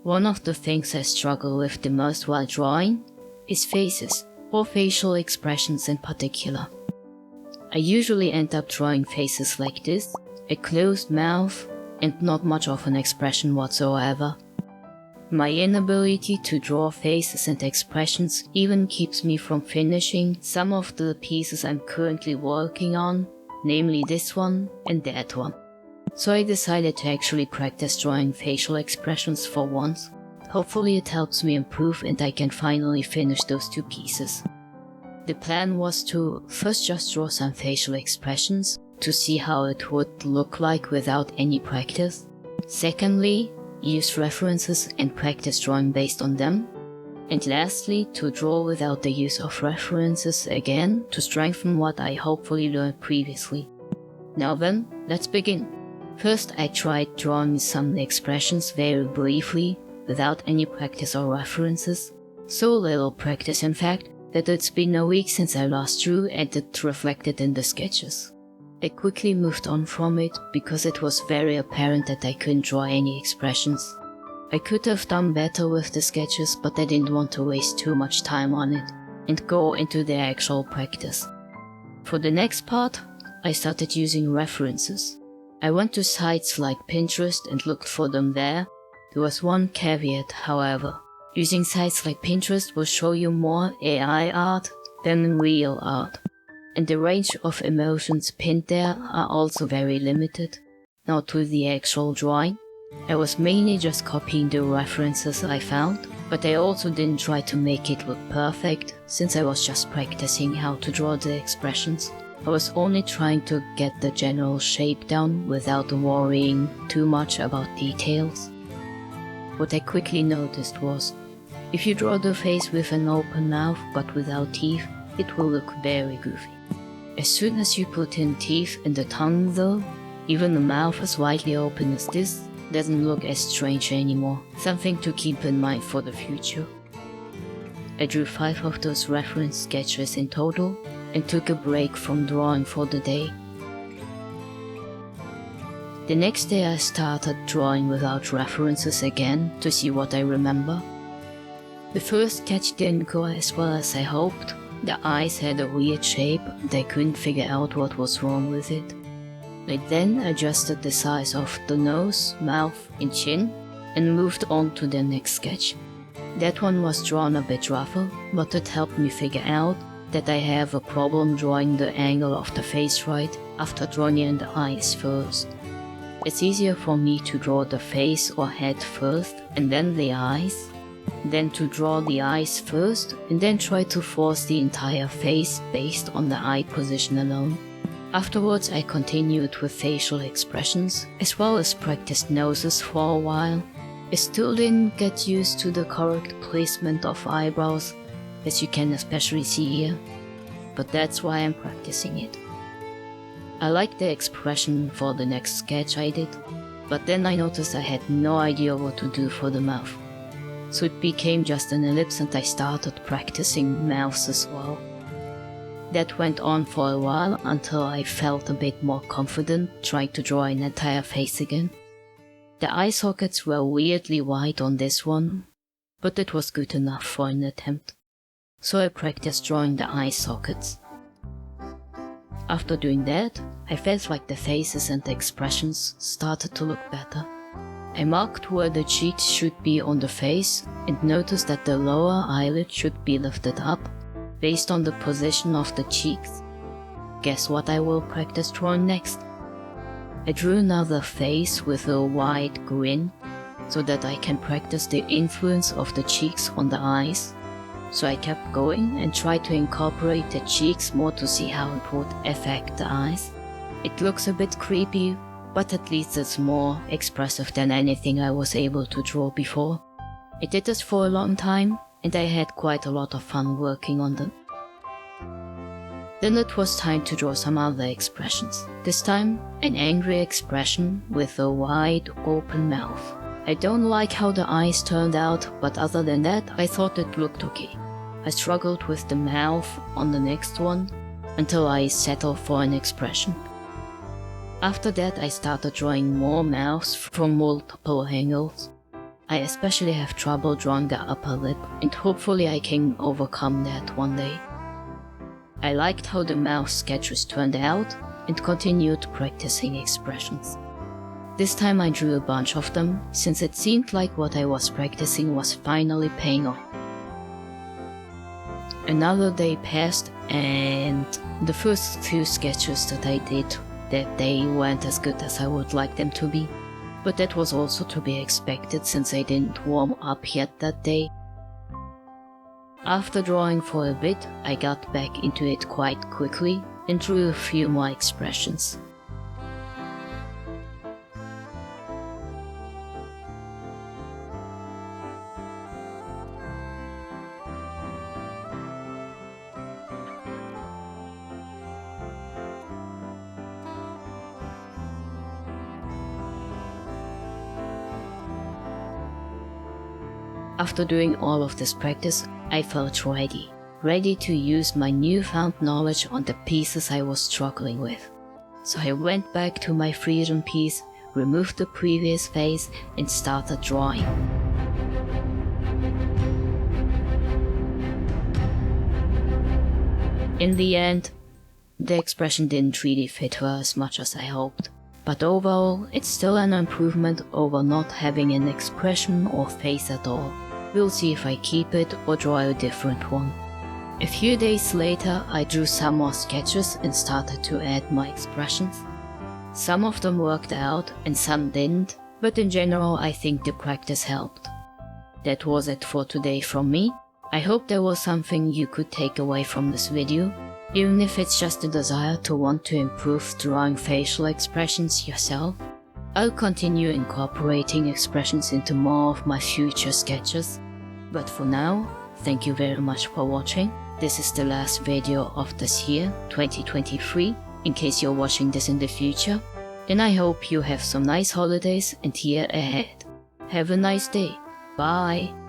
One of the things I struggle with the most while drawing is faces, or facial expressions in particular. I usually end up drawing faces like this, a closed mouth, and not much of an expression whatsoever. My inability to draw faces and expressions even keeps me from finishing some of the pieces I'm currently working on, namely this one and that one. So I decided to actually practice drawing facial expressions for once. Hopefully it helps me improve and I can finally finish those two pieces. The plan was to first just draw some facial expressions to see how it would look like without any practice. Secondly, use references and practice drawing based on them. And lastly, to draw without the use of references again to strengthen what I hopefully learned previously. Now then, let's begin. First, I tried drawing some expressions very briefly, without any practice or references. So little practice in fact, that it's been a week since I last drew and it reflected in the sketches. I quickly moved on from it because it was very apparent that I couldn't draw any expressions. I could have done better with the sketches, but I didn't want to waste too much time on it and go into the actual practice. For the next part, I started using references. I went to sites like Pinterest and looked for them there. There was one caveat, however. Using sites like Pinterest will show you more AI art than real art. And the range of emotions pinned there are also very limited. Now to the actual drawing. I was mainly just copying the references I found, but I also didn't try to make it look perfect, since I was just practicing how to draw the expressions. I was only trying to get the general shape down without worrying too much about details. What I quickly noticed was, if you draw the face with an open mouth but without teeth, it will look very goofy. As soon as you put in teeth in the tongue though, even a mouth as widely open as this doesn't look as strange anymore, something to keep in mind for the future. I drew 5 of those reference sketches in total and took a break from drawing for the day. The next day I started drawing without references again to see what I remember. The first sketch didn't go as well as I hoped. The eyes had a weird shape and I couldn't figure out what was wrong with it. I then adjusted the size of the nose, mouth and chin and moved on to the next sketch. That one was drawn a bit rougher, but it helped me figure out that I have a problem drawing the angle of the face right after drawing in the eyes first. It's easier for me to draw the face or head first and then the eyes, than to draw the eyes first and then try to force the entire face based on the eye position alone. Afterwards I continued with facial expressions as well as practiced noses for a while. I still didn't get used to the correct placement of eyebrows, as you can especially see here, but that's why I'm practicing it. I liked the expression for the next sketch I did, but then I noticed I had no idea what to do for the mouth. So it became just an ellipse and I started practicing mouths as well. That went on for a while until I felt a bit more confident trying to draw an entire face again. The eye sockets were weirdly wide on this one, but it was good enough for an attempt. So I practiced drawing the eye sockets. After doing that, I felt like the faces and the expressions started to look better. I marked where the cheeks should be on the face and noticed that the lower eyelid should be lifted up based on the position of the cheeks. Guess what I will practice drawing next? I drew another face with a wide grin so that I can practice the influence of the cheeks on the eyes. So I kept going and tried to incorporate the cheeks more to see how it would affect the eyes. It looks a bit creepy, but at least it's more expressive than anything I was able to draw before. I did this for a long time and I had quite a lot of fun working on them. Then it was time to draw some other expressions. This time, an angry expression with a wide open mouth. I don't like how the eyes turned out, but other than that, I thought it looked okay. I struggled with the mouth on the next one until I settled for an expression. After that, I started drawing more mouths from multiple angles. I especially have trouble drawing the upper lip, and hopefully I can overcome that one day. I liked how the mouth sketches turned out and continued practicing expressions. This time I drew a bunch of them, since it seemed like what I was practicing was finally paying off. Another day passed, and the first few sketches that I did that day weren't as good as I would like them to be, but that was also to be expected since I didn't warm up yet that day. After drawing for a bit, I got back into it quite quickly and drew a few more expressions. After doing all of this practice, I felt ready to use my newfound knowledge on the pieces I was struggling with. So I went back to my freedom piece, removed the previous face, and started drawing. In the end, the expression didn't really fit her as much as I hoped. But overall, it's still an improvement over not having an expression or face at all. We'll see if I keep it or draw a different one. A few days later, I drew some more sketches and started to add my expressions. Some of them worked out and some didn't, but in general I think the practice helped. That was it for today from me. I hope there was something you could take away from this video, even if it's just a desire to want to improve drawing facial expressions yourself. I'll continue incorporating expressions into more of my future sketches. But for now, thank you very much for watching. This is the last video of this year, 2023, in case you're watching this in the future. Then I hope you have some nice holidays and year ahead. Have a nice day. Bye.